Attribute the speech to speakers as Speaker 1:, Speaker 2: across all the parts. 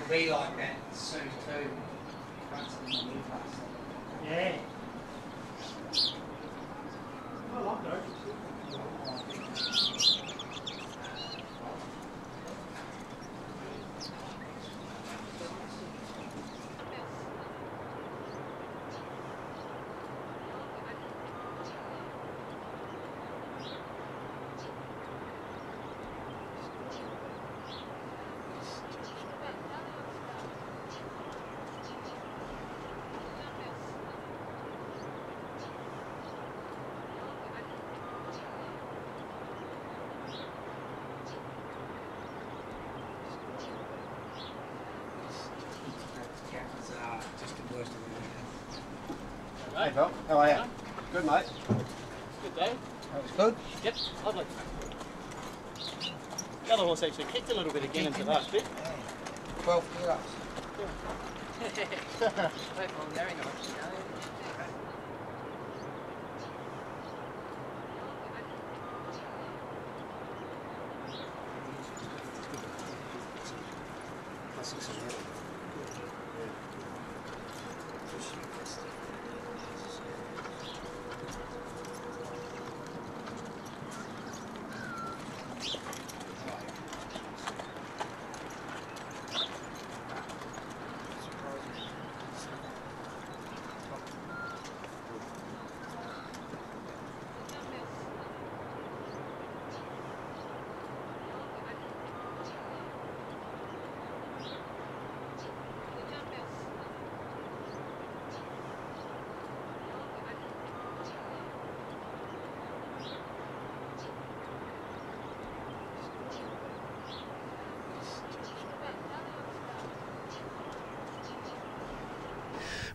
Speaker 1: Be like that soon too. Yeah. I like that.
Speaker 2: Hey Phil, how are you? Good mate.
Speaker 3: Good day.
Speaker 2: That was good?
Speaker 3: Yep, lovely. The other horse actually kicked a little bit again into the last bit.
Speaker 1: 12 kilos.
Speaker 3: Very nice.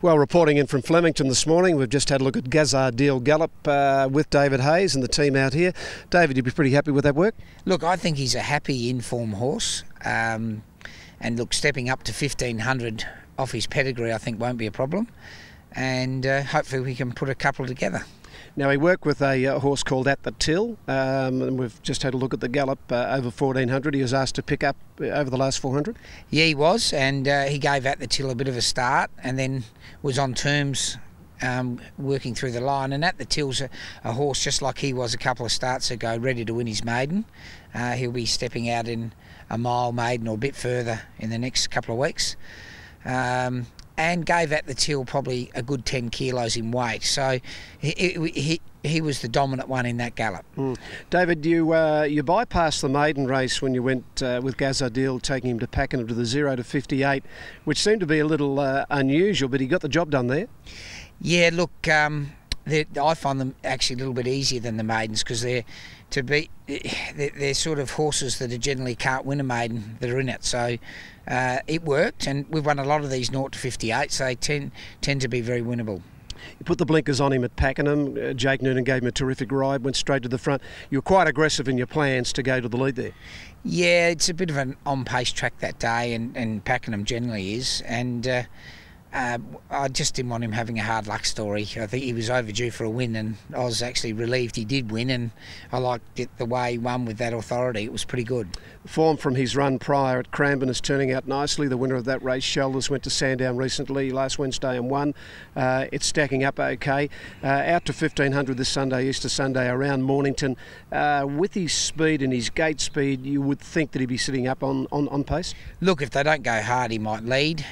Speaker 2: Well, reporting in from Flemington this morning, we've just had a look at Gazardiel Gallop with David Hayes and the team out here. David, you'd be pretty happy with that work?
Speaker 1: Look, I think he's a happy in-form horse. And look, stepping up to 1,500 off his pedigree I think won't be a problem. And hopefully we can put a couple together.
Speaker 2: Now, he worked with a horse called At the Till, and we've just had a look at the gallop over 1,400. He was asked to pick up over the last 400.
Speaker 1: Yeah, he was, and he gave At the Till a bit of a start and then was on terms working through the line. And At the Till's a horse just like he was a couple of starts ago, ready to win his maiden. He'll be stepping out in a mile maiden or a bit further in the next couple of weeks. And gave At the Till probably a good 10 kilos in weight. So he was the dominant one in that gallop.
Speaker 2: David, you bypassed the maiden race when you went with Gazardiel, taking him to Pakenham to the 0 to 58, which seemed to be a little unusual, but he got the job done there.
Speaker 1: Yeah, look, I find them actually a little bit easier than the maidens because they're sort of horses that generally can't win a maiden that are in it. So it worked, and we've won a lot of these 0 to 58, so they tend to be very winnable.
Speaker 2: You put the blinkers on him at Pakenham. Jake Noonan gave him a terrific ride, went straight to the front. You were quite aggressive in your plans to go to the lead there. Yeah,
Speaker 1: it's a bit of an on-pace track that day, and Pakenham generally is. And I just didn't want him having a hard luck story. I think he was overdue for a win, and I was actually relieved he did win, and I liked it the way he won with that authority. It was pretty good.
Speaker 2: Form from his run prior at Cranbourne is turning out nicely. The winner of that race, Shoulders, went to Sandown recently last Wednesday and won. It's stacking up okay. Out to 1500 this Sunday, Easter Sunday, around Mornington. With his speed and his gate speed, you would think that he'd be sitting up on pace?
Speaker 1: Look, if they don't go hard, he might lead,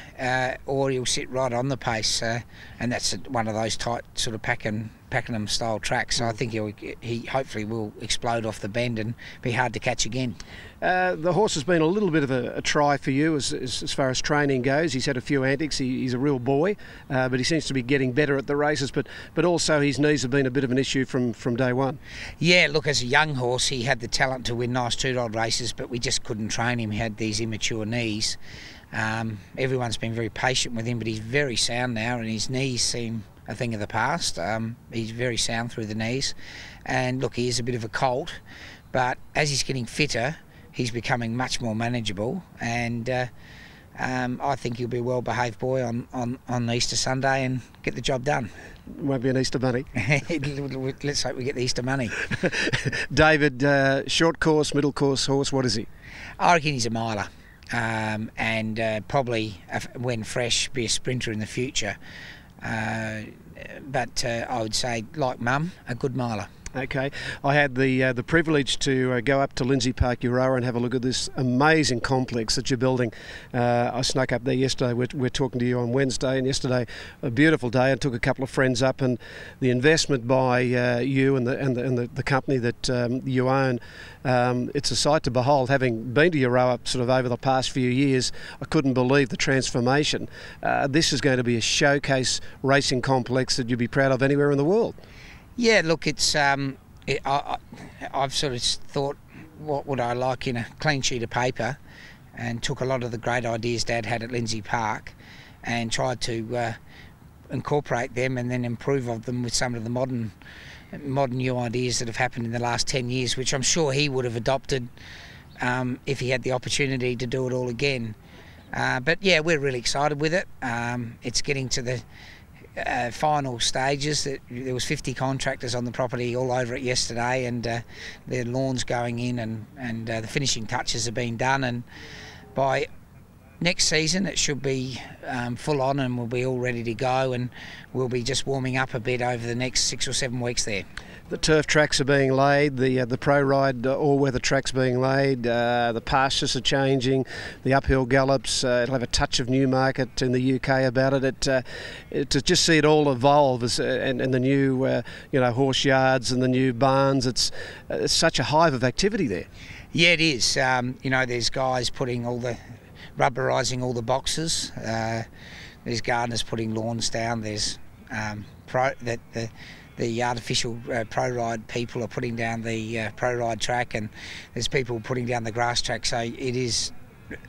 Speaker 1: or he'll sit right on the pace, and that's one of those tight sort of Pakenham style tracks. So I think he hopefully will explode off the bend and be hard to catch again.
Speaker 2: The horse has been a little bit of a try for you as far as training goes. He's had a few antics. He's a real boy, but he seems to be getting better at the races. But also his knees have been a bit of an issue from day one.
Speaker 1: Yeah, look, as a young horse, he had the talent to win nice two-year-old races, but we just couldn't train him. He had these immature knees. Everyone's been very patient with him, but he's very sound now, and his knees seem a thing of the past. He's very sound through the knees, and look, he is a bit of a colt, but as he's getting fitter, he's becoming much more manageable, and I think he'll be a well-behaved boy on Easter Sunday and get the job done.
Speaker 2: Won't be an Easter bunny.
Speaker 1: Let's hope we get the Easter money.
Speaker 2: David, short course, middle course horse, what is he?
Speaker 1: I reckon he's a miler. And probably, when fresh, be a sprinter in the future. But I would say, like Mum, a good miler.
Speaker 2: Okay, I had the privilege to go up to Lindsay Park, Euroa, and have a look at this amazing complex that you're building. I snuck up there yesterday. We're talking to you on Wednesday, and yesterday a beautiful day. I took a couple of friends up, and the investment by you and the company that you own. It's a sight to behold. Having been to Euroa sort of over the past few years, I couldn't believe the transformation. This is going to be a showcase racing complex that you'd be proud of anywhere in the world. Yeah,
Speaker 1: look, it's I've sort of thought, what would I like in a clean sheet of paper, and took a lot of the great ideas Dad had at Lindsay Park and tried to incorporate them and then improve of them with some of the modern new ideas that have happened in the last 10 years, which I'm sure he would have adopted if he had the opportunity to do it all again. But yeah, we're really excited with it. It's getting to the final stages. There was 50 contractors on the property all over it yesterday, and their lawn's going in, and the finishing touches have been done, and by next season it should be full on, and we'll be all ready to go, and we'll be just warming up a bit over the next 6 or 7 weeks there.
Speaker 2: The turf tracks are being laid, the pro ride all-weather tracks being laid, the pastures are changing, the uphill gallops. It'll have a touch of Newmarket in the UK about it. To just see it all evolve and the new horse yards and the new barns. It's such a hive of activity there. Yeah, it is. There's guys putting rubberising all the boxes. There's gardeners putting lawns down. There's the artificial pro ride people are putting down the pro ride track, and there's people putting down the grass track. So it is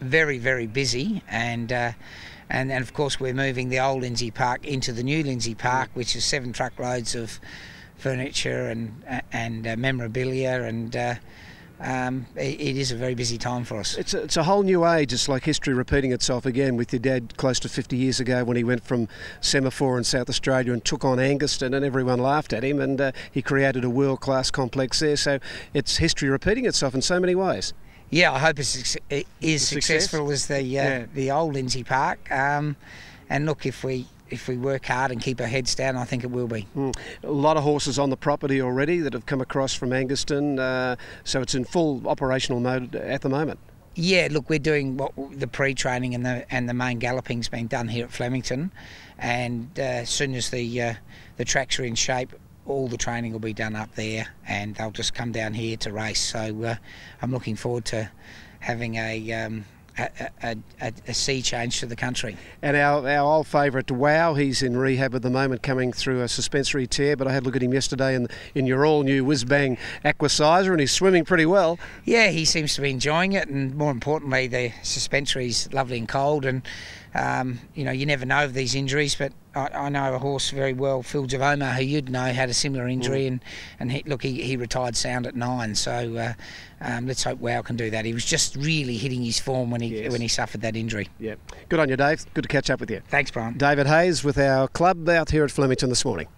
Speaker 2: very, very busy, and of course we're moving the old Lindsay Park into the new Lindsay Park, which is 7 truckloads of furniture and memorabilia, and it is a very busy time for us. It's a whole new age. It's like history repeating itself again, with your dad close to 50 years ago when he went from Semaphore in South Australia and took on Anguston, and everyone laughed at him, and he created a world-class complex there. So it's history repeating itself in so many ways.
Speaker 1: Yeah, I hope it is successful as the old Lindsay Park. And look, if we work hard and keep our heads down, I think it will be.
Speaker 2: A lot of horses on the property already that have come across from Anguston, so it's in full operational mode at the moment.
Speaker 1: Yeah, look, we're doing the pre-training and the main galloping's been done here at Flemington, and as soon as the tracks are in shape, all the training will be done up there, and they'll just come down here to race. So I'm looking forward to having a
Speaker 2: a sea change to the country.
Speaker 4: And our old favourite Wow, he's in rehab at the moment, coming through a suspensory tear, but I had a look at him yesterday in your all-new whiz-bang aquasizer, and he's swimming pretty well.
Speaker 2: Yeah, he seems to be enjoying it, and more importantly, the suspensory's lovely and cold, and you never know of these injuries, but I know a horse very well, Phil Javoma, who you'd know had a similar injury, and he retired sound at 9. So let's hope Wow can do that. He was just really hitting his form when he suffered that injury.
Speaker 4: Yep. Good on you, Dave. Good to catch up with you.
Speaker 2: Thanks, Brian.
Speaker 4: David Hayes with our club out here at Flemington this morning.